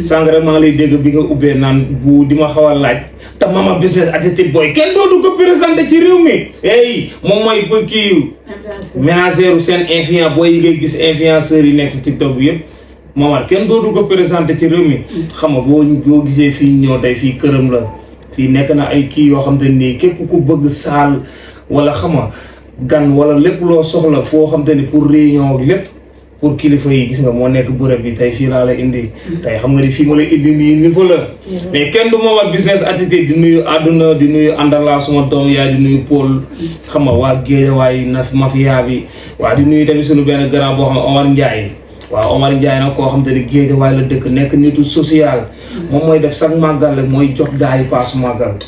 sànq rek maa ngi lay dégg bi nga ubbee naan bu di ma xaw a laaj te Mama Business Attitude Boy kenn dootu ko présenté ci réew mi moom mooy ba kii ménagère seen influence booy yi ngay gis influenceurs yi nekk si TikTok bi yëpp Momar kenn dootu ko présenté ci réew mi xam nga boo gisee fii ñëw tey fii këram la fii nekk na ay kii yoo xam te nii képp ku bëgg saal wala xama gan wala lépp loo soxla foo xam te ni pour réunion lépp pour kilifa yi gis nga moo nekk bërëb bi tey fii laa la indi tey xam nga ni fii ma la indi nii niveau la mais kenn du Mama Business Attitude di nuyu àdduna di nuyu àndalaa suma doom yaay di nuyu Paul xam nga waa Géejawaay na mafia bi waa di nuyu tamit suñu benn grand boo xam ne Omar Ndiaye waaw Omar Ndiaye nag koo xam te ni Géejawaay la dëkk nekk nitu social moom mooy def sax màggal rek mooy jox gars yi paas màggal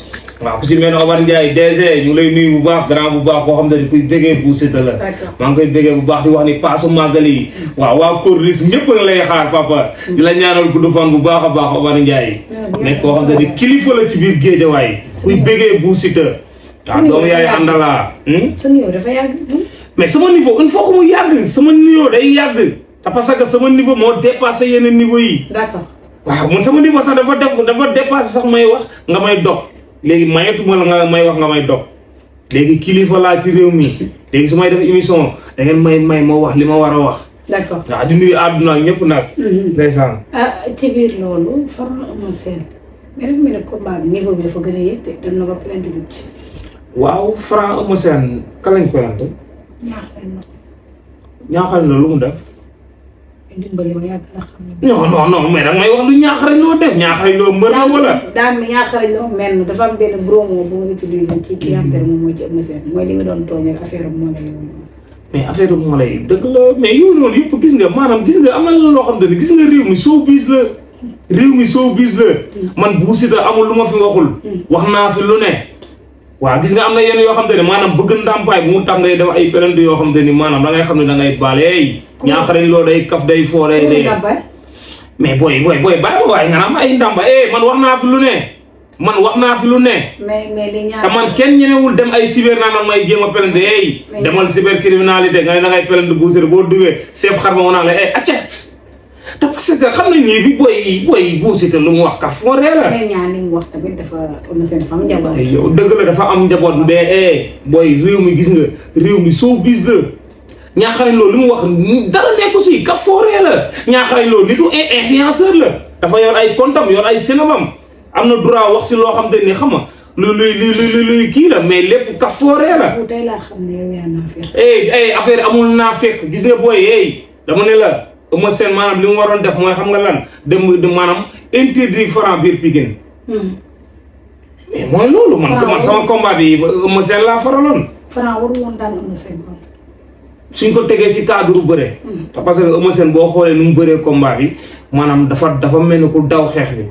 waaw ku ci mel ne Omar Ndiaye DG ñu ngi lay nuyu bu baax grand bu baax koo xam te ni kuy bégee bu Siteu la maa ngi koy bégee bu baax di wax ni paasu màggal yi waaw waa Corniche ñëpp nga lay xaar papa di la ñaanal gudd fan bu baax a baax Omar Ndiaye nekk koo xam te ni kilifa la ci biir Géejawaay kuy bégee bu Siteu waaw doomu yaay àndalaa sa nuyoo dafa yàgg mais sama niveau il faut que mu yàgg sama nuyoo day yàgg te parce que sama niveau moo dépassé yeneen niveau yi d'accord waaw man sama niveau sax dafa dépassé sax may wax nga may dog léegi mayetuma la nga may wax nga may dog léegi kilifa laa ci réew mi léegi su may def émission da ngeen may ma wax li ma war a wax d'accord waaw di nuyu àdduna ak ñëpp nag ndeysaan ci biir loolu Franc Eumeu Sène mais dafa mel ne combat bi niveau bi dafa gën a yëg de dem na ba plainte dugg ci waaw Franc Eumeu Sène ka lañ plainte ñaaxal na lu mu def dimbali ma yàgg na xam ne non mais danga may wax lu ñaaxarañ loo def ñaaxarañ loo mbër la wala daal mi ñaaxarañ loo mel dafa am benn bromo bu ma utilisé ci ki nga xam te ne moom mooy ci Eumeu Sène mooy li nga doon tooñal affaire moo lay mais affaire bu moo lay dëgg la mais yooyu noonu yëpp gis nga maanaam gis nga am na loo xam te ne gis nga réew mi showbiz la man Bou Siteu amul lu ma fi waxul wax naa fi lu ne waaw gis nga am na yenn yoo xam te ne maanaam bëgg ndàmpaay bu mu tax ngay def ay plainte yoo xam te ni maanaam da ngay xam ne da ngay baale ñaaxarañ loo day kaf day foo day dee mais booy bàyyi ba waaye nga naan ay ndàmpaay man wax naa fi lu ne mais li ñaar te man kenn ñemewul dem ay cyber naan may jéem a plainte demal cybercriminalité nga ne da ngay plainte Bou Siteu boo duggee chef xar ma mu naan la acca te parce que xam nañ ni bi booy Bou Siteu lu mu wax ka foo ree la mais ñaar li mu wax tamit dafa am njaboot yow dëgg la dafa am njaboot mais booy réew mi gis nga réew mi showbiz la ñaaxarañ loolu li mu wax dara nekku si ka foo ree la ñaaxarañ loolu nitu influenceur la dafa yor ay comptam yor ay sinamam am na droit wax si loo xam te ni xam nga luy kii la mais lépp ka foo ree la tey laa xam ne yow yaa naa affaire amul naa fekk gis nga booy dama ne la Eumeu Sène maanaam li mu waroon def mooy xam nga lan dem maanaam interdit Franc biir Pikine mais mooy loolu man sama combat bi Eumeu Sène laa faraloon Franc waru woon daan Eumeu Sène suñ ko tegee ci cadre bëre te parce que Eumeu Sène boo xoolee nu mu bëree combat bi maanaam dafa mel ni ku daw xeex bi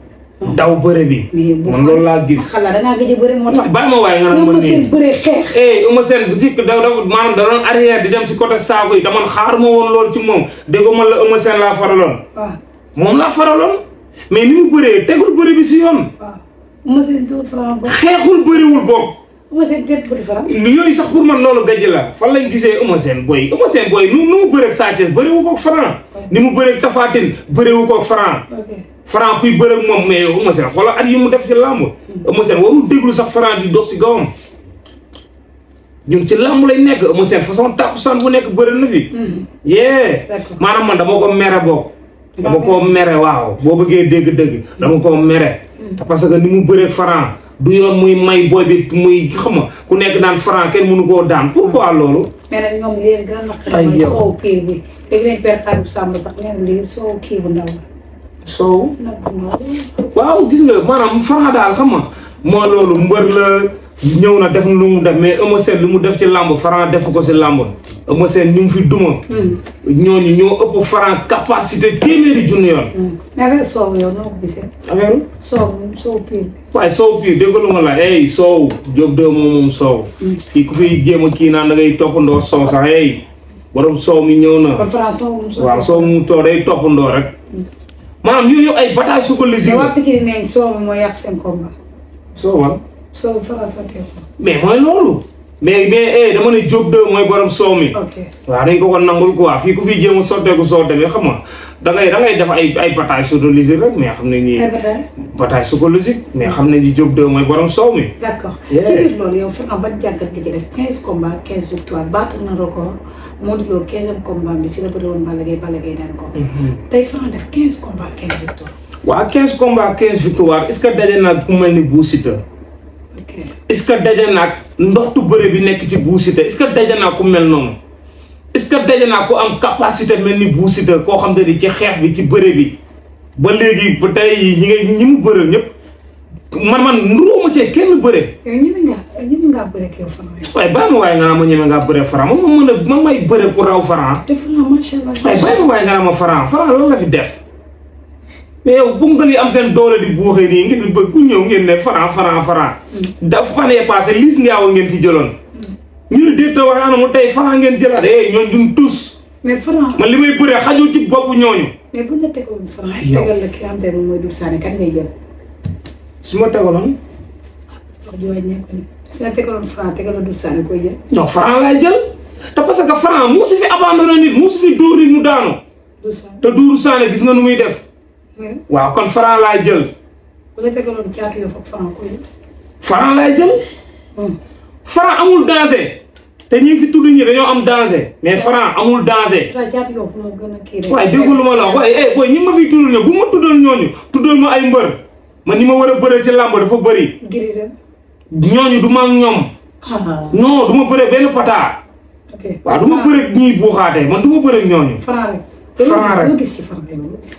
daw bëre bi man loolu laa gis xala da ngaa gëj a bëre moo tax bàyyi ma waaye nga naan man nii bëre xeex Eumeu Sène bu si maanaam da doon arrière di dem ci côté saako yi dama xaar ma woon loolu ci moom dégg man la Eumeu Sène laa faraloon moom laa faraloon mais ni mu bëree tegul bëre bi si yoon Eumeu Sène dóor Franc xeexul bëriwul boobu Eumeu Sène teg bëri Franc yooyu sax pour man loolu gajj la fan lañ gisee Eumeu Sène booy nu mu bëreeg Sa Thiès bëriwu ko Franc ni mu bëreeg Tapha Tine bëriwu ko Franc Franc kuy bëreeg moom mais Eumeu Sène xoolal at yi mu def ci làmb Eumeu Sène warul déglu sax Franc di dox si gawam ñun ci làmb lay nekk Eumeu Sène façon tàkkusaan bu nekk bëri na fi maanaam man dama ko mere bokk dama koo mere waaw boo bëggee dégg-dëgg dama koo mere te parce que ni mu bëreeg Franc du yoon muy may booy bi muy xam nga ku nekk naan Franc kenn mënu koo daan pourquoi loolu. mais nag ñoom li leen gën a naqari mooy soow piir bi léegi nañ per xarit Samba sax neen lii soow kii bu ndaw soow nag bu ndaw waaw gis nga maanaam Franc daal xam nga moo loolu mbër la ñëw na def lu mu def mais Eumeu Sène lu mu def ci làmb Franc def ko ci làmb Eumeu Sène ñu ngi fi duma ñooñu ñoo ëpp Franc capacité téeméeri junni yoon affaire soow yow noo ko gisee affaire soow piir waaye soow piir déggalu ma la soow Diop de moom soow kii ku fiy jéem a kii naan da ngay toppandoo soow sax borom soow mi ñëw na waaw soow mu too day toppandoo rek maanaam yooyu yëpp ay bataille psychologique waa Pikine neñ soow mi mooy yàq seen combat soow wan soow Franc sottee ko mais mooy loolu mais dama ne Diop 2 mooy borom soow mi. ok waaw dañ ko nangul quoi fii ku fi jéem a sotteeku soo demee xam nga dangay def ay bataille psychologique rek mais xam ne nii. bataille psychologique mais xam ne ni Diop 2 mooy borom soow mi. d'accord ci biir loolu yow Franc ban jàngat nga ci def 15 combats 15 victoires battre na record Modou Lo 15e combat bi si la bëri woon Balla Gaye daan ko. tey Franc def 15 combats 15 victoires. waaw 15 combats 15 victoires est-ce que daje naag ku mel ni Bou Siteu. est-ce que daje naag ndoxtu bëre bi nekk ci Bou Siteu est-ce que daje naag ku mel noonu est-ce que daje naag ku am capacité mel ni Bou Siteu koo xam te ni ci xeex bi ci bëre bi ba léegi ba tey ñi mu bëre ñëpp man nuróoma cee kenn bëre. yow ñeme ngaa bëre ak yow Franc. waaye bàyyi ma waaye nga naa ma ñeme ngaa bëre Franc man may bëre ku raw Franc. te Franc macha allah. waaye bàyyi ma waaye nga naa ma Franc lan la fi def. mais yow bu nga li am seen doole di buuxee nii ngeen bëgg ku ñëw ngeen ne Franc. dafa fan yee passé liis ngaaw ngeen fi jëloon. ñu ne déet wax ana mu tey Franc ngeen jëlaat ñooñu duñ tus. mais Franc man li may bëree xajul ci bopp ñooñu. mais buñ la tegoon Franc tegal la ki nga xam te ne moom mooy Doudou Sané kan ngay jël. su ma tegaloon. wax ji wàññeeku ni su ma tegaloon Franc tegal la Doudou Sané koy jël. non Franc laay jël te parce que Franc musu fi abandonné nit musu fi dóor nit mu daanu. te Doudou Sané gis nga nu muy def. waaw kon Franc laay jël. bu la tegaloon caatu yoo fa Franc koy jël. Franc laay jël. Franc amul danger. te ñi fi tudd ñi dañoo am danger mais Franc amul danger. waaye déggu lu ma la wax waaye booy ñi ma fiy tuddal ñoom bu ma tuddal ñooñu tuddal ma ay mbër man ñi ma war a bëree ci làmb dafa bëri. ñooñu du ma ak ñoom. non du ma bëree benn pata. waaw du ma bëree ñuy buuxaate man du ma bëree ñooñu. Franc rek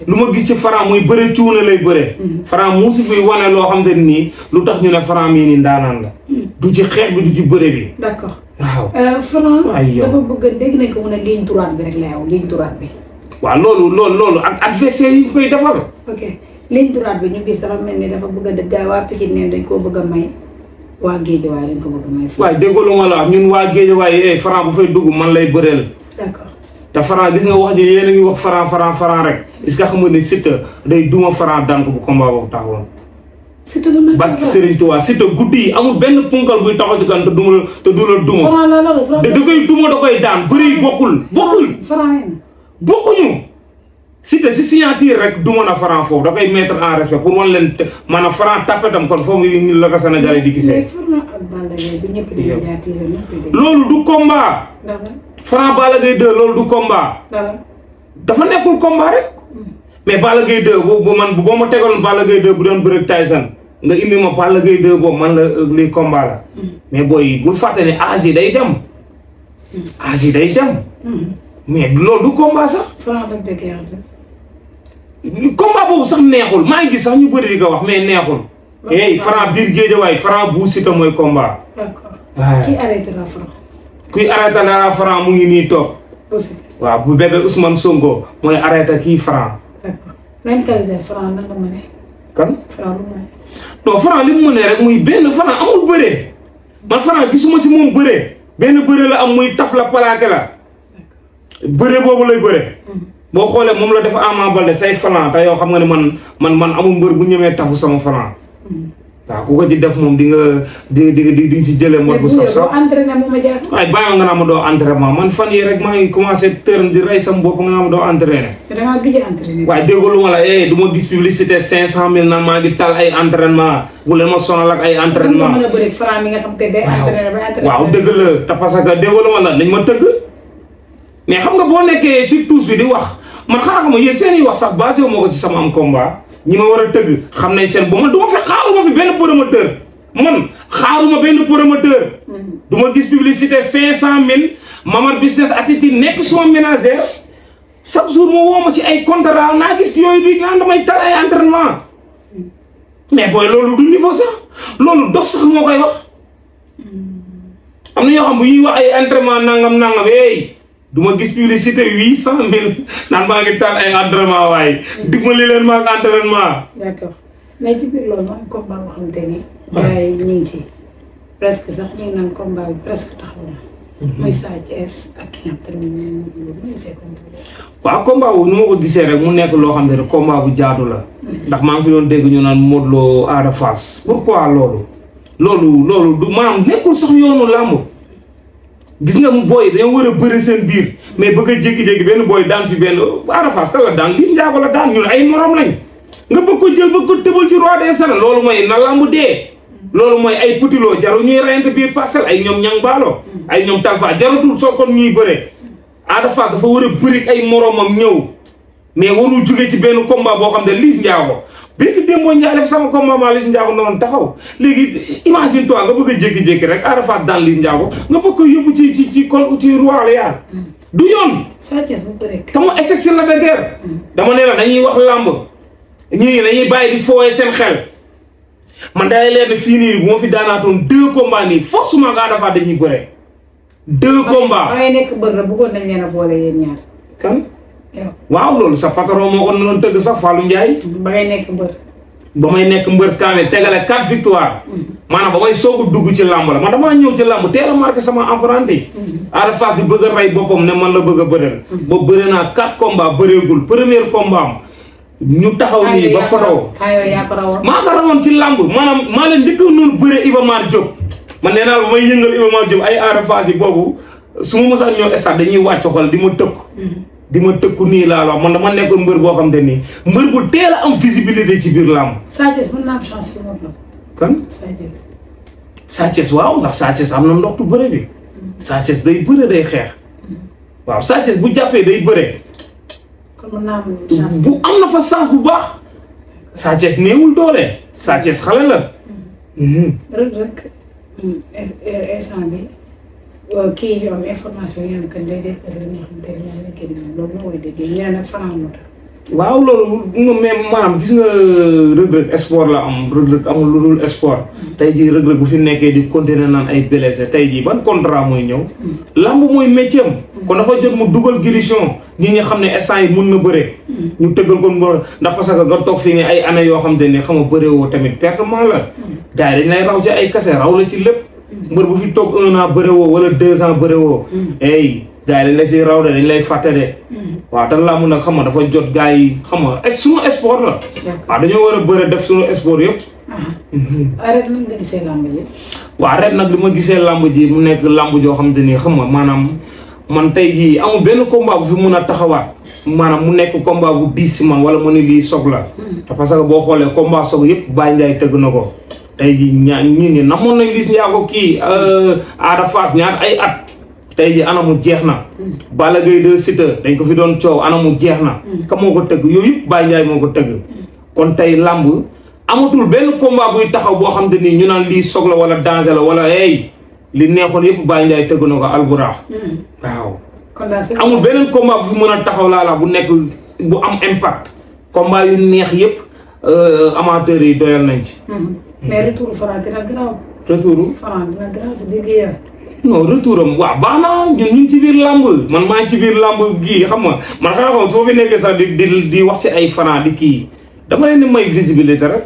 lu ma gis ci Franc muy bëre cuune lay bëre. Franc muusi fi wane loo xam te nii lu tax ñu ne Franc mii ni ndaanaan la. du ci xeex bi du ci bëre bi. d'accord waaw. Franc dafa bëgg dégg nañ ko mu ne ligne droite bi rek la yow ligne droite bi. waaw loolu ak adversaire yi koy defal. ok ligne droite bi ñu gis dafa mel ni dafa bëgg a dëgg waa Pikine neen dañ koo bëgg a may waa Guédiawaye dañ ko bëgg a may. waaye déggoo lu ma la wax ñun waa Guédiawaye Franc bu fay dugg man lay bëreel. d'accord. te Franc gis nga wax ji yéen a ngi wax Franc rek est-ce que xam nga ne Siteu day duma Franc daan ko bu combat boobu taxawoon. Siteu du ma barke Serigne Touba Siteu guddi yi amul benn punkal buy taxaw ci kan te du la duma. da koy duma da koy daan bëri yi bokkul. bokkuñu. Siteu si signature rek duma na Franc foofu da koy mettre en respect pour wan leen maanaam Franc tapetam kon foofu ñu la ko Sénégalais di gisee. loolu du combat. Franc Balla Gaye 2 loolu du combat. dafa nekkul combat rek. mais Balla Gaye 2 boobu man boo ma tegaloon Balla Gaye 2 bu doon bëre Tyson nga indi ma Balla Gaye 2 boobu man la lii combat la. mais booy bul fàtte ne âge yi day dem. âge yi day dem. mais loolu du combat sax. combat boobu sax neexul maa ngi gis sax ñu bëri di ko wax mais neexul. Franc biir Guédiawaye Franc Bou Siteu mooy combat. d'accord qui arrêté la Franc. kuy arrêté la Franc mu ngi nii toog. waaw bu bébé Ousmane Sonko mooy arrêté kii Franc. d'accord même qualité Franc nan la mënee. kan Franc lu mu mënee. non Franc li mu mënee rek muy benn Franc amul bëree. man Franc gisuma si moom bëree. benn bëree la am muy taf la plaqué la. bëree boobu lay bëree. boo xoolee moom la def Ama Baldé say Franc te yow xam nga ne man amul mbër bu ñemee tafu sama Franc. waaw ku ko ci def moom di nga di si jëlee mot bu saf sax. waaye bàyyi ma nga naa ma doo entraînement man fan yi rek maa ngi commencé tërn di rey sama bopp nga naa ma doo entraîné. te da ngaa gëj a entraîné. waaye déggoo lu ma la du ma gis publicité 500000 naan maa ngi tal ay entraînement bu leen ma sonal ak ay entraînement. mën a bëri Franc mi nga xam te day entraîné ba entraîné. waaw dëgg la te parce que déggoo lu ma la dañ ma tëgg mais xam nga boo nekkee ci tuus bi di wax man xanaa xam nga yéen seen i wax sax basé wu ma ko ci sama am combat. ñi ma war a tëgg xam nañ seen bo man du ma fi xaaruma fi benn promoteur man xaaruma benn promoteur. du ma gis publicité 500000 Mamar Business Attitude nekk suma ménagère chaque jour ma woo ma ci ay contrat naa gis yooyu di naan damay tal ay entraînement mais booy loolu du niveau sax loolu dof sax moo koy wax. am na ñoo xam bu ñuy wax ay entraînement nangam du ma gis publicité 800000 naan maa ngi taal ay entraînement waaye. dimbali leen ma ak entraînement. d'accord mais ci biir loolu moom combat boo xamante ni. waaye ñu ngi ci presque sax ñu ngi naan combat bi presque taxaw na. muy Sa Thiès ak ki nga xam ne waaw combat wu nu ma ko gisee rek mu nekk loo xam ne rek combat bu jaadu la. ndax maa ngi fi doon dégg ñu naan Modou Lo Ada Fass. pourquoi loolu du maanaam nekkul sax yoonu làmb. gis nga booy dañoo war a bëri seen biir mais bëgg a jékki-jékki benn booy daan fi benn Ada Fass kan la daan Liss Ndiago la daan ñun ay morom lañ nga bëgg ko jël bëgg ko tëbal ci roi des arènes loolu mooy na lamb dee loolu mooy ay putiloo jaru ñuy reyante biir parcelle ay ñoom ñang baalo ay ñoom talfa jaratul soo kon ñuy bëre Ada Fass dafa war a bëri ay moromam ñëw mais warul jóge ci benn combat boo xam ne Liss Ndiago béykat démboo Ndiaye def sama combat ma Liss Ndiago noonu taxaw léegi imagine toi nga bëgg a jékki-jékki rek Ada Fass daan Liss Ndiago nga bëgg ko yóbbu ci kon ci roi yaar du yoon. Sa Thiès bu ko rek. te mu exception la de guerre. dama ne la dañuy wax làmb ñii dañuy bàyyi di fooyee seen xel man day leer ne fii nii bu ma fi daanaatoon 2 combats nii forcément nga Ada Fass dañuy bëre 2 combats. ba ngay nekk bër la bëggoon nañ leen a boole yéen ñaar. kan. yow waaw loolu sa patron moo ko doon tëgg sax Fallou Ndiaye. ba ngay nekk mbër. ba may nekk mbër kaame tegale 4 victoire. maanaam ba may soog a dugg ci làmb la man damaa ñëw ci làmb teel a marqué sama empreinte. Ada Fass di bëgg a rey boppam ne man la bëgg a bëreel. ba bëre naa 4 combats bëreegul premier combat am ñu taxaw nii ba photo. maa ko rawoon ci làmb maanaam maa leen njëkk noonu bëre Iba Mar Diop. man nee naa ba may yëngal Iba Mar Diop ay Ada Fass yi boobu su ma mosaan ñëw stade dañuy wàcc xol di ma tëkku. di ma tëkku nii laa wax man dama nekkoon mbër boo xam te nii mbër bu teel a am visibilité ci biir làmb. Sa Thiès mën naa am chance ci moom la. kan. Sa Thiès waaw ndax Sa Thiès am na ndoxtu bëre bi. Sa Thiès day bëre day xeex. waaw Sa Thiès bu jàppee day bëre. kon mën naa am chance. bu am na fa chance bu baax. Sa Thiès néewul doole. Sa Thiès xale la. Reug instant bi kii yu am information yi nga xam ne day dépassé li nga xamante ne moom la koy déglu loolu moo koy déggee ñu ne nag Franc moo tax. waaw loolu mais maanaam gis nga Reug sport la am Reug amul lu dul sport. tey jii Reug bu fi nekkee di continuer naan ay blessé tey jii ban contrat mooy ñëw. lamb mooy métier am. kon dafa jot mu dugal guérison ñi nga xam ne instant yi mun na bëre. ñu tëggal ko ndax parce que nga toog fii ne ay années yoo xam te ne xam nga bëree woo tamit pertement la. gars yi dañ lay raw ci ay kase raw la ci lépp. mbër bu fi toog 1 an bëre woo wala 2 ans bëre woo. ey gars yi dañ lay fi raw de dañ lay fàtte de. waaw te làmb nag xam nga dafa jot gars yi xam nga suñu sport la. waaw dañoo war a bëre def suñu sport yëpp. arrête nan nga gisee làmb ji. waaw ren nag li ma gisee làmb ji mu nekk làmb joo xam te ni xam nga maanaam man tey jii amul benn combat bu fi mun a taxawaat maanaam mu nekk combat bu diis si man wala mu ne lii soog la. te parce que boo xoolee combat soog yëpp Baye Ndiaye tëgg na ko. tey jii ñii namoon nañ Liss Ndiago kii Ada Fass ñaar ay at. tey jii anamu jeex na. Balla Gaye 2 Siteu dañ ko fi doon coow anamu jeex na. ka moo ko tëgg yooyu yëpp Baye Ndiaye moo ko tëgg. kon tey làmb amatul benn combat buy taxaw boo xam te ni ñu naan lii soog la wala danger la wala hey li neexoon yëpp Baye Ndiaye tëgg na ko alburaax. waaw. amul beneen combat bu fi mën a taxaw laa bu nekk bu am impact. combat yu neex yëpp amateurs yi doyal nañ ci. mais retour Franc dina garaaw. retour Franc dina garaaw du dégg non retour am waaw baax na ñun ñu ngi ci biir làmb man maa ngi ci biir làmb gii xam nga man xanaa xam soo fi nekkee sax di wax ci ay Franc di kii dama leen di may visibilité rek.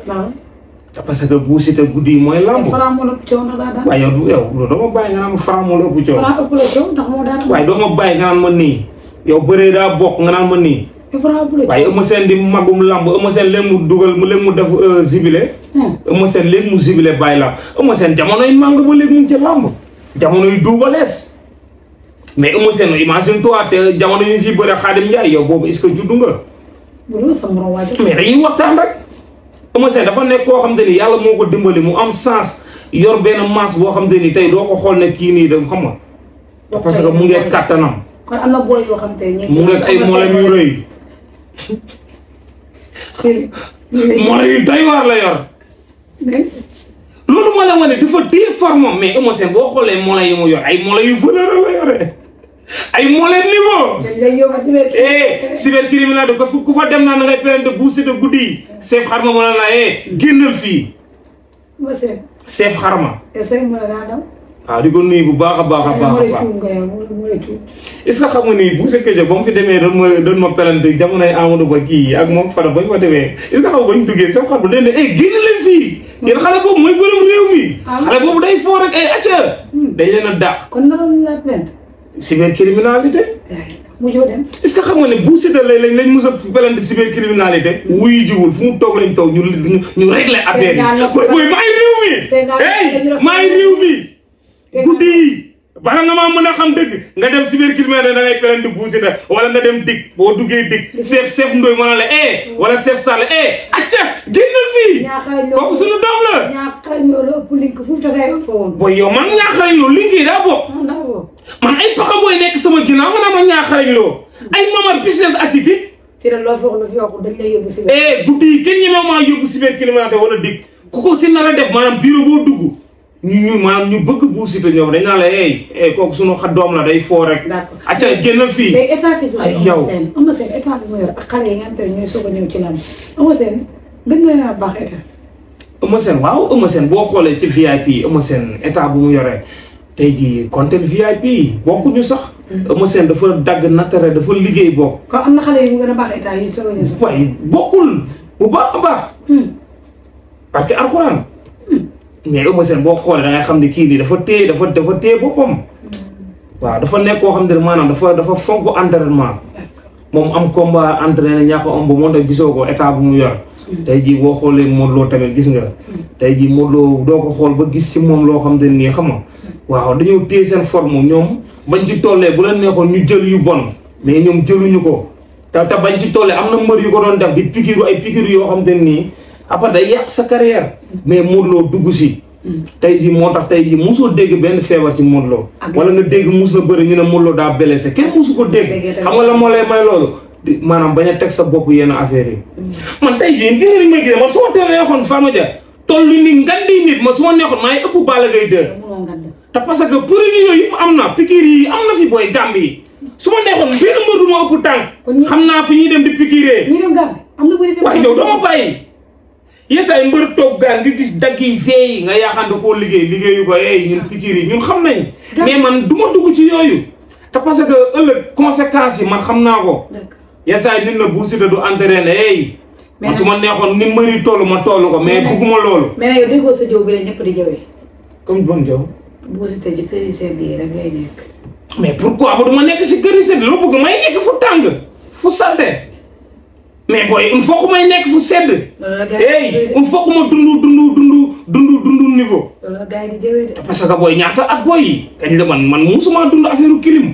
parce que bu Siteu guddi yi mooy làmb. Franc moo la ëpp coow ndax daa daan. waaye yow doo ma bàyyi nga naan ma Franc moo la ëpp coow. Franc ëpp la coow ndax moo daan. waaye doo ma bàyyi nga naan ma nii yow bëree daa bokk nga naan ma nii. waaye Eumeu Sène di magum làmb Eumeu Sène léegi mu dugal léegi mu def zibilé. Eumeu Sène léegi mu zibilé bàyyi làmb Eumeu Sène jamonoy màng ba léegi mu ngi ci làmb jamonoy Double Less mais Eumeu Sène imagine toi te jamono yi fi bëre Khadim Ndiaye yow boobu est-ce que juddu nga. mais dañuy waxtaan rek. Eumeu Sène dafa nekk koo xam te ni yàlla moo ko dimbali mu am sens yor benn masse boo xam te ni tey doo ko xool ne kii nii dem xam nga. parce que mu ngi kattanam. kon am na booy yoo xam te ne mu ngi ay moolem yu rëy. moolem yu doy waar la yor. loolu moo la wane dafa téye forme mais Eumeu Sène boo xoolee moolem yi mu yor ay moolem yu valeur la yore. ay moolem niveau. dañ lay yóbbu cybercriminalité ku fa dem naa na ngay plainte bu Siteu guddi yi. chef xarma mu ne la génnal fii. chef xarma. waaw di ko nuyu bu baax a baax a baax a baax. est-ce que xam nga ni bu Siteu ba mu fi demee doon ma plainte jamonoy Amadou Ba kii ak moom Fada ba ñu fa demee est-ce que xam nga ba ñu duggee chef xarma dañ ne génn leen fii. yéen xale boobu mooy borom réew mi. xale boobu day foo rek ay acca. dañ leen a dàq. kon naroon la plainte. cybercriminalité. mujjoo dem. est-ce que xam nga ne bu Siteu lañ mës a plainte cybercriminalité. wuyu jiwul fu mu toog lañ toog ñu régler affaire yi. booy maay réew mi. maay réew mi. guddi yi bala nga maa mën a xam dëgg nga dem cybercriminel da ngay plainte Bou Siteu wala nga dem dig boo duggee dig chef Ndoye mën na la wala chef Sall acca génnal fii kooku suñu doom la ñaaxal ñoo la ëpp link foofu te day ëpp woon booy yow man ñaaxarañ loo link yi daa bokk man ay paxa booy nekk sama ginnaaw nga naa ma ñaaxarañ loo ay mamar business attitude fii nag loo fi wax lu fi waxul dañ lay yóbbu guddi yi kenn ñemee maa yóbbu cybercriminalité wala dig ku ko si nar a def maanaam bureau boo dugg ñu maanaam ñu bëgg Bou Siteu ñoom dañ naa la kooku sunu doom la day foo rek. d'accord acca génnal fii. léegi état fii ay yow Eumeu Sène état bi mu yor ak xale yi nga xam te ne ñooy soog a ñëw ci lan Eumeu Sène gën na leen a baax état. Eumeu Sène waaw Eumeu Sène boo xoolee ci VIP Eumeu Sène état bu mu yoree tey jii content VIP bokkuñu sax. Eumeu Sène dafa dagg naturel dafa liggéey bokk. kon am na xale yu mu gën a baax état yi soog a ñëw sax. waaye bokkul bu baax a baax. parce que alxuraan. mais Eumeu Sène boo xoolee da ngay xam ne kii nii dafa téye boppam. waaw dafa nekk koo xam ne maanaam dafa fonk entraînement. moom am combat entraîné ñàkk a am ba moo tax gisoo ko état bu mu yor. tey jii boo xoolee Modou Lo tamit gis nga. tey jii Modou Lo doo ko xool ba gis ci moom loo xam ne nii xam nga. waaw dañoo téye seen forme ñoom bañ ci tollee bu la neexoon ñu jël yu bon mais ñoom jëluñu ko te bañ ci tollee am na mbër yu ko doon def di pikiru ay pikiru yoo xam ne nii. après day yàq sa carrière mais Modou Lo dugg si tey jii moo tax tey jii musoo dégg benn feebar ci Modou Lo wala nga dégg mus na bëri ñu ne Modou Lo daa blessé kenn musu ko dégg xam nga la moo lay may loolu maanaam bañ a teg sa bopp yenn affaire yi man tey jii gis nga may gisee man su ma teel neexoon Fama Dia toll ni ngandi nit man su ma neexoon maa ngi ëpp Balla Gaye 2 te parce que produit yooyu yëpp am na piqûre yi am na fi booy Gambie yi su ma neexoon benn mbër du ma ëpp tànk xam naa fi ñuy dem di piqûre waaye yow dama bàyyi yes ay mbër toog gaan nga gis dagg yi fee nga yaakaar koo liggéeyu ko ñun piqûre yi ñun xam nañ mais man du ma dugg ci yooyu te parce que ëllëg conséquences yi man xam naa ko yes ay nit na Bou Siteu du entraîné man su ma neexoon ni mbëri toll ma toll ko mais bugguma loolu mais nag yow déggoo sa jëw bi la ñëpp di jëwee comme bon jëw Bou Siteu ci kër yu sedd yi rek lay nekk mais pourquoi ba du ma nekk si kër yu sedd loo bëgg may nekk fu tàng fu salte mais booy il faut que may nekk fu sedd. il faut que ma dund niveau. loolu la gars yi di jëwee de. parce que booy ñaata at booy yi kañ la man musuma dund affaire kilim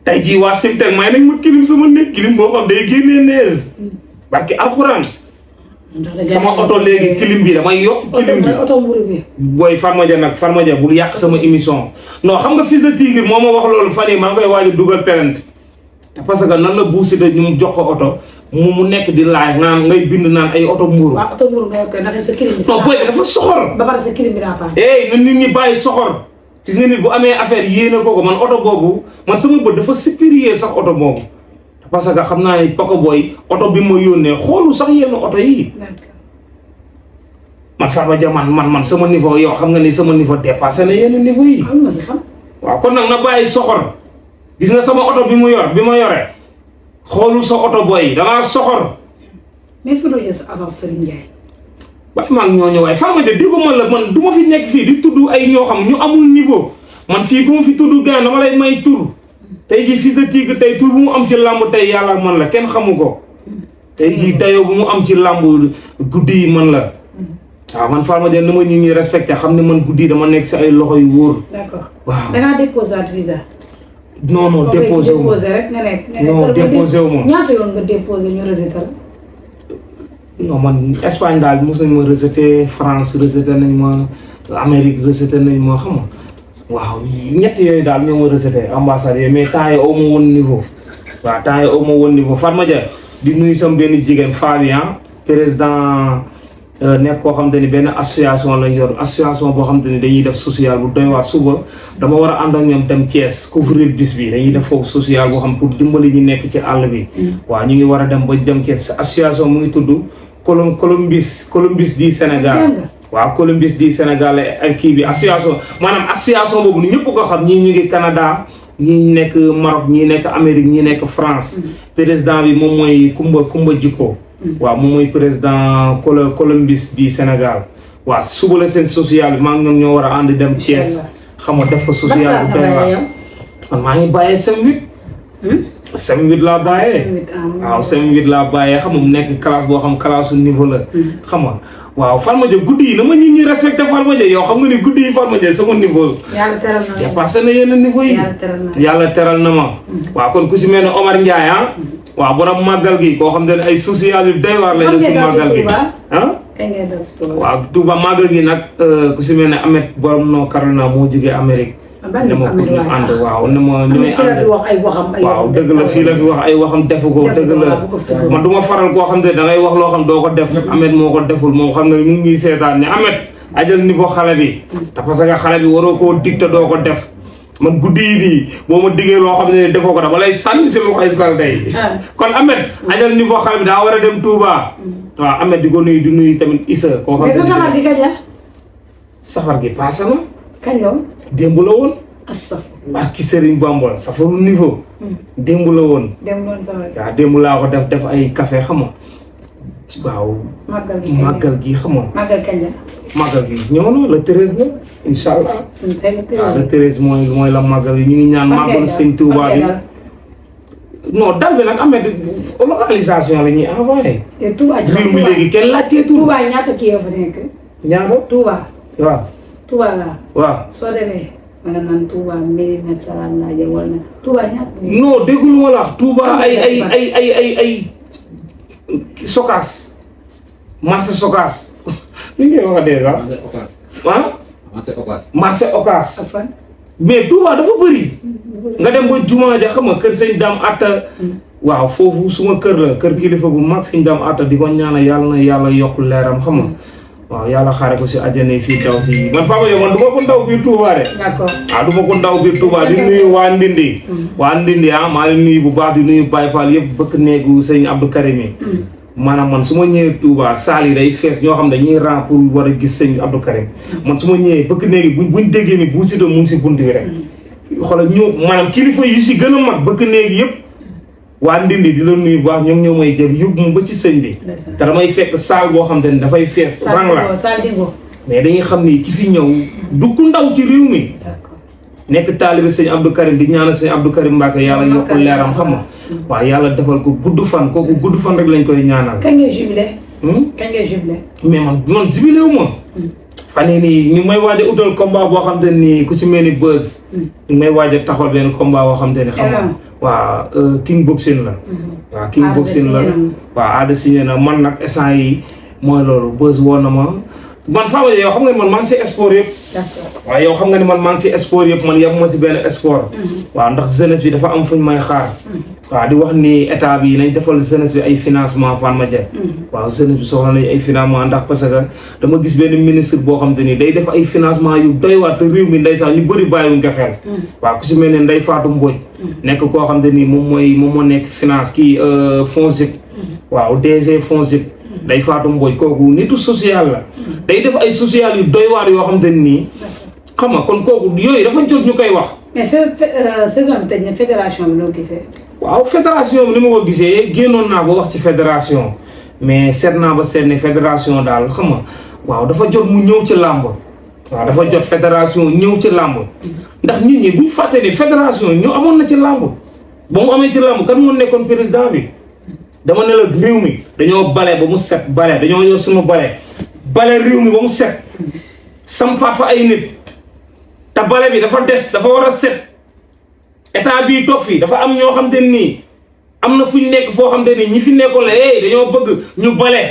tey jii waa Simtek may nañ ma kilim sama nekk kilim boo xam day génnee nees. barki alxuraan. sama oto léegi kilim bi damay yokk kilim bi oto mburu bi. booy Farma Dia bul yàq sama émission non xam nga Fils de Tigre moo ma wax loolu fan yii maa ngi koy waaj a dugal plainte parce que nan la Bou Siteu ñu jox ko oto mu nekk di laaj naan ngay bind naan ay oto mburu. waaw oto mburu nga yor ndax sa kilim bi. non booy bi dafa soxor. ba pare sa kilim bi daa paase. na nit ñi bàyyi soxor gis nga nit bu amee affaire yéene ko man oto boobu man sama bët dafa supérieur sax oto boobu parce que xam naa ne Paco Boy oto bi ma yónnee xoolu sax yenn oto yi. man Farma Dia man sama niveau yow xam nga ni sama niveau dépassé na yenn niveau yi. am na si xam. waaw kon nag na bàyyi soxor. gis nga sama oto bi ma yore xoolul sa oto booy damaa soxor. mais est-ce que doo jël sa avance Serigne Ndiaye. waaye maa ngi ñooñu waaye Farma Dia déggu ma la man du ma fi nekk fii di tudd ay ñoo xam ñu amul niveau man fii ku ma fi tudd gars dama lay may tur. tey jii Fils de Tigre tey tur bu mu am ci làmb tey yàlla man la kenn xamu ko. tey jii dayoo bu mu am ci làmb guddi yi man la. waaw man Farma Dia na ma nit ñi respecté xam ne man guddi dama nekk si ay loxo yu wóor. d'accord waaw da ngaa déposé visa. non déposé wu ma rek nga nekk. non déposé wu ma. ñaata yoon nga déposé ñu rejeté la. non man Espagne daal mos nañ ma rejeté France rejeté nañ ma Amérique rejeté nañ ma xam nga waaw ñett yooyu daal ñoo ma rejeté ambassade yooyu mais temps yi aw ma woon niveau. waaw temps yi aw ma woon niveau Farma Dia di nuyu sama benn jigéen Fabien président. nekk koo xamante ni benn association lañ yor association boo xamante ni dañuy def social bu doy waar suba dama war a ànd ak ñoom dem Thiès couvrir bis bi dañuy def foofu social boo xam pour dimbali ñi nekk ci àll bi. waaw ñu ngi war a dem ba dem Thiès association mu ngi tudd Columbus di Sénégal. waaw Columbus di Sénégal ak kii bi association maanaam association boobu ni ñëpp ko xam ñii ñu ngi Canada ñii nekk Maroc ñii nekk Amérique ñii nekk France. président bi moom mooy Kumba Jikko. waaw moom mooy président Columbus di Sénégal waaw suba la seen social bi maa ngi ñoom ñoo war a ànd dem Thiès xam nga def fa social bu doy waar man maa ngi bàyyee sem 8 7-8 laa bàyyee. waaw 7-8 laa bàyyee xam nga mu nekk classe boo xam classe su niveau la. xam nga waaw Fatma Dia guddi yi na ma nit ñi respecté Fatma Dia yow xam nga ni guddi yi Fatma Dia sama niveau. yàlla teral na ma dépassé na yenn niveau yi. yàlla teral na ma. waaw kon ku si mel ne Omar Ndiaye ah. waaw borom màggal gi koo xam ne ay social yu doy waar lay def si màggal gi ah. waaw Touba màggal gi nag ku si mel ne Ahmed borom North Carolina moo jógee Amérique. ne ma pour ñu ànd waaw ne ma ñooy ànd waaw dëgg la fii la fi wax ay waxam defu ko dëgg la man du ma faral koo xam ne da ngay wax loo xam doo ko def Ahmed moo ko deful moom xam nga mu ngi seetaan ne Ahmed ajal niveau xale bi te parce que xale bi waroo koo dig te doo ko def man guddi yi nii boo ma diggee loo xam ne defoo ko dama lay sànni si lu koy sal tey kon Ahmed ajal niveau xale bi daa war a dem Touba waaw Ahmed di ko nuyu di nuyu tamit Issa koo xam ne safar gi passé na kañ la woon. démb la woon. asafar. barki Serigne Bamba safaru niveau. démb la woon. démb la woon safar. waaw démb laa ko def ay café xam nga waaw. màggal gi xam nga. màggal kañ la. màggal gi ñëw na le 13 la incha allah. waaw le 13 mooy la màggal yi ñu ngi ñaan màggal sëñ Touba bi. non dal bi nag amee localisation la ñuy envoyé. Touba réew mi léegi kenn laajtee Touba ñaata kii yoo fa nekk. ñaata Touba. waaw. Touba laa. waaw soo demee. ma ne naan Touba Médina Salaam laa jëm wala Touba ñaata. non déggul ma la wax Touba ay Sokaas. marché Sokaas. ni ngay wax déjà. marché Ocass. mais Touba dafa bëri. nga dem ba jumaa ja xam nga kër sëñ Dame Atta. waaw foofu suma kër la kër kilifa bu mag sëñ Dame Atta di ko ñaanal yàlla na yàlla yokk leeram xam nga. waaw yàlla xaare ko si àjjana fii daw si man Fama yow man du ma ko ndaw biir Touba de. d'accord du ma ko ndaw biir Touba di nuyu waa Ndindi. waa Ndindi maa ngi nuyu bu baax di nuyu Baye Fall yëpp bëkk néegu sëñ Abdou Karim yi. maanaam man su ma ñëwee Touba saal yi day fees ñoo xam dañuy ran pour war a gis sëñ Abdou Karim man su ma ñëwee bëkk néegi buñ déggee ni bu Siteu mu ngi si bunt bi rek. xoolal ñëw maanaam kilifa yu si gën a mag bëkk néegi yëpp. waa Ndindi di la nuyu bu baax ñoom ñoo may jël yóbbu mu ba ci sëñ bi. te damay fekk saal boo xam te ne dafay fees. rang la mais dañuy xam ni ki fi ñëw du ku ndaw ci réew mi. nekk taalibe sëñ Abdou Karim di ñaanal sëñ Abdou Karim Mbacke yàlla yokkul leeram xam nga. waaw yàlla defal ko gudd fan kooku gudd fan rek lañ koy ñaanal. kañ ngay jubilé. kañ ngay jubilé. mais man jubilé wu ma. fan yii nii ñu may waaj a utal combat boo xam te ni ku ci mel ni Beuz. ñu may waaj a taxawal benn combat boo xam te ni xam nga. waaw King Boxing la. waaw King Boxing la waaw Ada signé na man nag instant yi mooy loolu Beuz woon na ma man Fama yow xam nga ni man maa ngi si sport yëpp. waaw yow xam nga ni man maa ngi si sport yëpp man yem ma si benn sport. waaw ndax jeunesse bi dafa am fuñ may xaar. waaw di wax ni état bi nañ defal jeunesse bi ay financement Fama Dia. waaw jeunesse bi soxla nañ ay financement ndax parce que dama gis benn ministre boo xam te ni day def ay financement yu doy waar te réew mi ndeysaan ñu bëri bàyyiwuñ ko xel. waaw ku si mel ne Ndeye Fatou Mbodj. nekk koo xam te ni moom moo nekk finance kii FONGIP. waaw DG FONGIP. Ndeye Fatou Mbodj kooku nitu social la. day def ay social yu doy waar yoo xam te nii. xam nga kon kooku yooyu dafa jot ñu koy wax. mais saison bi tëj na fédération bi noo gisee. waaw fédération bi ni ma ko gisee génnoon naa ba wax ci fédération mais seet naa ba seet ne fédération daal xam nga waaw dafa jot mu ñëw ci làmb. waaw dafa jot fédération ñëw ci làmb ndax nit ñi buñ fàtte ne fédération ñoo amoon na ci làmb ba mu amee ci làmb kan moo nekkoon président bi dama ne la réew mi dañoo bale ba mu set bale dañoo yor suñu bale réew mi ba mu set sampaat fa ay nit te bale bi dafa des dafa war a set état bii toog fii dafa am ñoo xam te nii am na fu ñu nekk foo xam te ni ñi fi nekkoon la dañoo bëgg ñu bale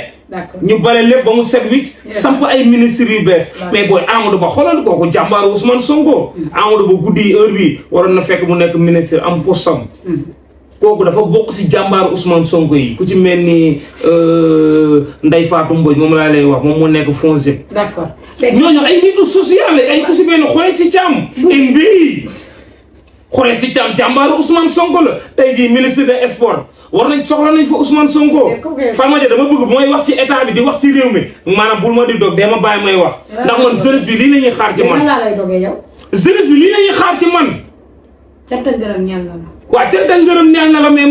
ñu bale lépp ba mu set wicc samp ay ministres yu bees mais booy Amadou Ba xoolal kooku jàmbaaru Ousmane Sonko Amadou Ba guddi heure bi waroon na fekk mu nekk ministre am postam kooku dafa bokk si jàmbaaru Ousmane Sonko yi ku ci mel ni Ndeye Fatou Mbodj moom laa lay wax moom moo nekk FONGIP ñooñu ay nitu social ay ku si mel ni xore si càmm mbii xore si càmm jàmbaaru Ousmane Sonko la tey jii ministre des sports war nañ soxla nañ fa Ousmane Sonko Fama Dia dama bëgg bu may wax ci état bi di wax ci réew mi maanaam bul ma di dog dee ma bàyyi may wax ndax man jeunesse bi lii la ñuy xaar ci man jeunesse bi lii la ñuy xaar ci man cant ak ngërëm ñeel na la waaw cant ak ngërëm ñeel na la mais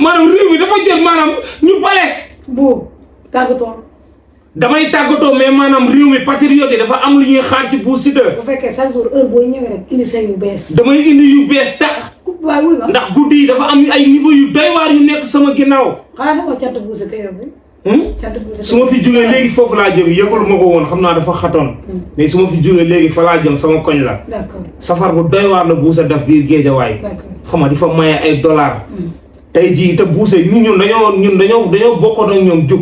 maanaam réew mi dafa jot maanaam ñu bale bu tàggatoo damay tàggatoo mais maanaam réew mi patriote yi dafa am lu ñuy xaar ci Bou Siteu bu fekkee chaque jour heure booy ñëwee rek indi say yu bees damay indi yu bees tax waaw wuy ma. ndax guddi yi dafa am ay niveau yu doy waar yu nekk sama ginnaaw. xanaa dama cant buuse kay yóbbu. cant buuse su ma fi jógee léegi foofu laa jëm yëgul ma ko woon xam naa dafa xatoon. mais su ma fi jógee léegi fa laa jëm sama koñ la. d'accord safar bu doy waar la buuse def biir Géejawaay. d'accord xam nga di fa maye ay dollars. tey jii te buuse ñun dañoo bokkoon ak ñoom jóg.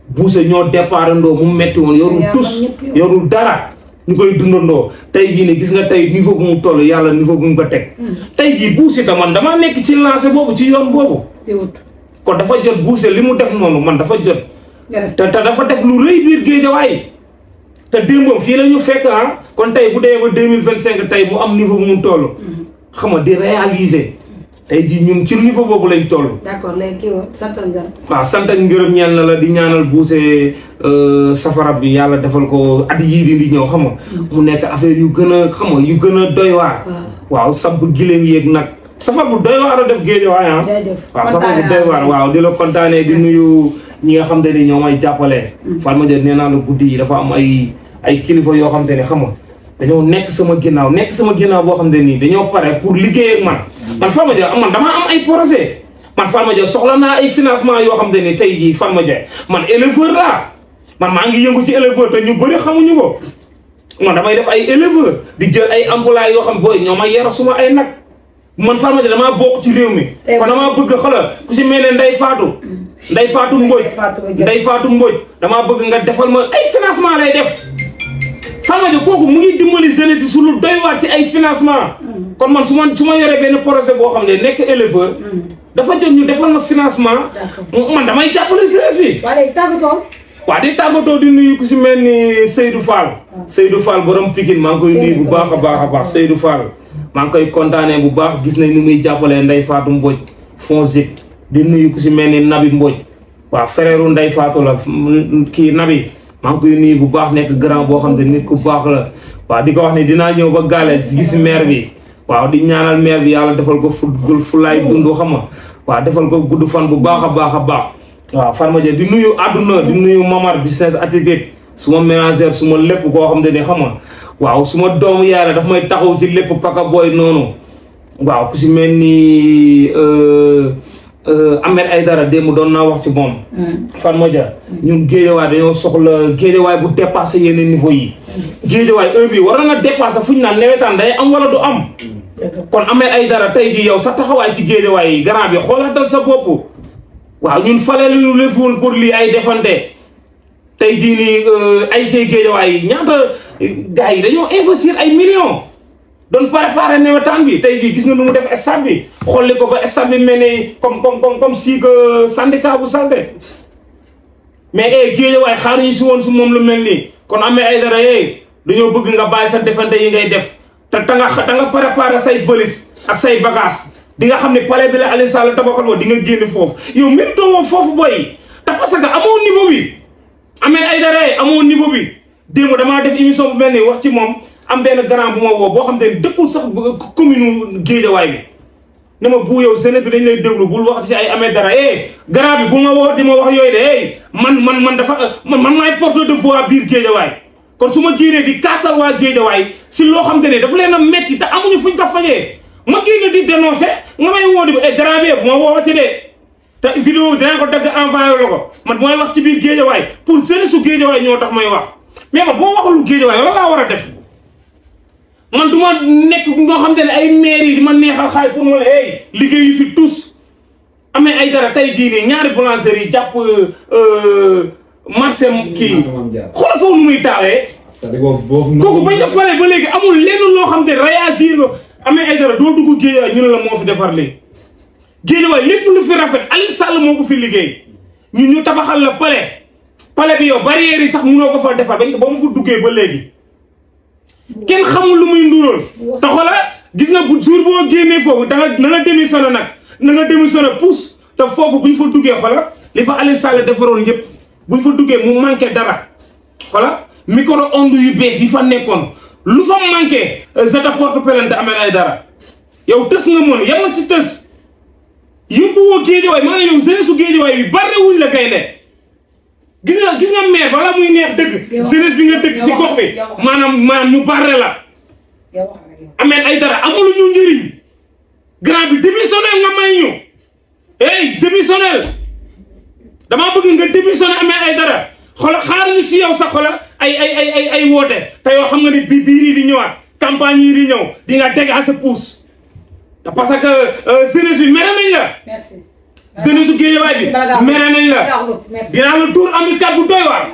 buuse ñoo départ ndoo mu metti woon yorul tus yorul dara. ñu koy dundandoo tey jii ne gis nga tey niveau bu mu toll yàlla niveau bu mu ko teg. tey jii buuse ta man damaa nekk ci lancé boobu ci yoon boobu. kon dafa jot buuse li mu def noonu man dafa jot. te dafa def lu rëy biir Géejawaay. te démbam fii la ñu fekk kon tey bu dee ba 2025 tey mu am niveau bu mu toll. xam nga di réaliser. tey jii ñun ci niveau boobu lañ toll. d'accord léegi kii woon sant ak ngërëm. waaw sant ak ngërëm ñeel na la di ñaanal buuse safara bi yàlla defal ko at yii di ñëw xam nga. mu nekk affaire yu gën a xam nga yu gën a doy waar. waaw sab gileem yeeg nag. safar bu doy waar a def Géejawaay waaw safar bu doy waar waaw di la kontaanee di nuyu ñi nga xam te ni ñoo may jàppale. Fatma Dia nee naa la guddi yi dafa am ay kilifa yoo xam te ni xam nga. dañoo nekk sama ginnaaw boo xam ne nii dañoo pare pour liggéey ak man Fatma Dia man damaa am ay projet man Fatma Dia soxla naa ay financement yoo xam ne ni tey jii Fatma Dia man éleveur laa man maa ngi yëngu ci éleveur te ñu bëri xamuñu ko man damay def ay éleveur di jël ay employés yoo xam booy ñoo ma yara suma ay nag man Fatma Dia damaa bokk ci réew mi kon damaa bëgg xoolal ku si mel ne Ndeye Fatou Mbodj damaa bëgg nga defal ma ay financement lay def Fatma Dia kooku mu ngi dimbali jeunesse bi su lu doy waar ci ay financement kon man su ma yoree benn projet boo xam ne nekk éleveur dafa jot ñu defal ma financement man damay jàppale jeunesse bi waaw di tàggatoo di nuyu ku si mel ni Seydou Fall borom Pikine maa ngi koy nuyu bu baax a baax Seydou Fall maa ngi koy kontaanee bu baax gis nañ ni muy jàppalee Ndeye Fatou Mbodj Fonzip di nuyu ku si mel ni Nabi Mbodj waaw frère Ndeye Fatou la kii Nabi maa ngi koy nuyu bu baax nekk grand boo xam ne nit ku baax la waaw di ko wax ni dinaa ñëw ba gaale gis maire bi waaw di ñaanal maire bi yàlla defal ko fu laay dund xam nga waaw defal ko gudd fan bu baax a baax waaw Fatma Dia di nuyu àdduna di nuyu Mamar business attitude suma ménagère suma lépp koo xam ne xam nga waaw suma doomu yaay daf may taxaw ci lépp paka booy noonu waaw ku si mel ni Ahmed Aïdara démb doon naa wax ci moom. Fatma Dia ñun Géejawaay dañoo soxla Géejawaay bu dépassé yenn niveau yi. Géejawaay heure bii waroon na dépassé fu ñu naan nawetaan day am wala du am. kon Ahmed Aïdara tey jii yow sa taxawaay ci Géejawaay yi grand bi xoolaatal sa bopp. waaw ñun fale lu ñu defoon pour lii ay defante tey jii nii ay Géejawaay yi ñaata gars yi dañoo investir ay millions. doon préparé nawetaan bi tey jii gis nga nu mu def stade bi xolli ko ba stade bi mel ni comme si que syndicat bu salte mais Géejawaay xaaruñu si woon su moom lu mel nii kon Ahmed Aïdara dañoo bëgg nga bàyyi sa defante yi ngay def te nga préparé say valise ak say bagage di nga xam ne palais bi la Aliou Sall tabaxal woon di nga génn foofu yow mérito woon foofu booy te parce que amoo niveau bi Ahmed Aïdara amoo niveau bi démb damaa def émission bu mel nii wax ci moom am benn grand bu ma woo boo xam ne dëkkul sax commune Géejawaay bi ne ma bu yow jeunesse bi dañ lay déglu bul wax ci ay Ahmed Aïdara grand bi bu ma woo di ma wax yooyu de man dafa man maay porte de voix biir Géejawaay kon su ma génnee di kaasal waa Géejawaay si loo xam ne dafa leen a metti te amuñu fuñ ko fajee ma génne di dénoncé nga may woo di grand bi bu ma woowati de te vidéo bi dinañ ko dagg envoyé la ko man mooy wax ci biir Géejawaay pour jeunesse su Géejawaay ñoo tax may wax mais man boo waxul Géejawaay loolu laa war a def man du ma nekk ñoo xam ne ay maire yi di ma neexal xaay pour ma liggéey yu fi tous Ahmed Aïdara tey jii nii ñaari boulangerie yi jàpp marché kii xoolal foofu nu muy taawee kooku bañ ko falee ba léegi amul lenn loo xam ne réagir nga Ahmed Aïdara doo dugg Géejawaay ñu ne la moo fi defar léegi Géejawaay lépp lu fi rafet Aliou Sall moo ko fi liggéey ñu tabaxal la palais bi yow barrière yi sax mënoo ko fa defar bañ ko ba mu fa duggee ba léegi kenn xamul lu muy nduróol te xoola gis nga bu jour boo génnee foofu na nga démissionné nag na nga démissionné pousse te foofu bu ñu fa duggee xoola li fa Aliou Sall defaroon yëpp bu ñu fa duggee mu manqué dara xoola micro-ondes yu bees yi fa nekkoon lu fa manqué je te porte plainte Ahmed Aïdara yow tës nga mën yamal si tës yëpp woo Géejawaay maa ngi yow jeunesse su Géejawaay bi bari wuñ la gaynde gis nga maire balaa muy neex dëgg jeunesse bi nga dëgg si gox bi maanaam ñu barre la Ahmed Aïdara amul ñu njëriñ grand bi démissionnel nga may ñu hey démissionnel damaa bëgg nga démissionné amee ay dara xola xaaruñu si yow sax xola ay woote te yoo xam nga ne biir yi di ñëwaat campagne yi di ñëw di nga dégager sa pouce parce que jeunesse bi mere nañ la. merci. jeunesse su Guédiawaye bi mere nañ la. dinaa la tuur embuscade bu doy waar.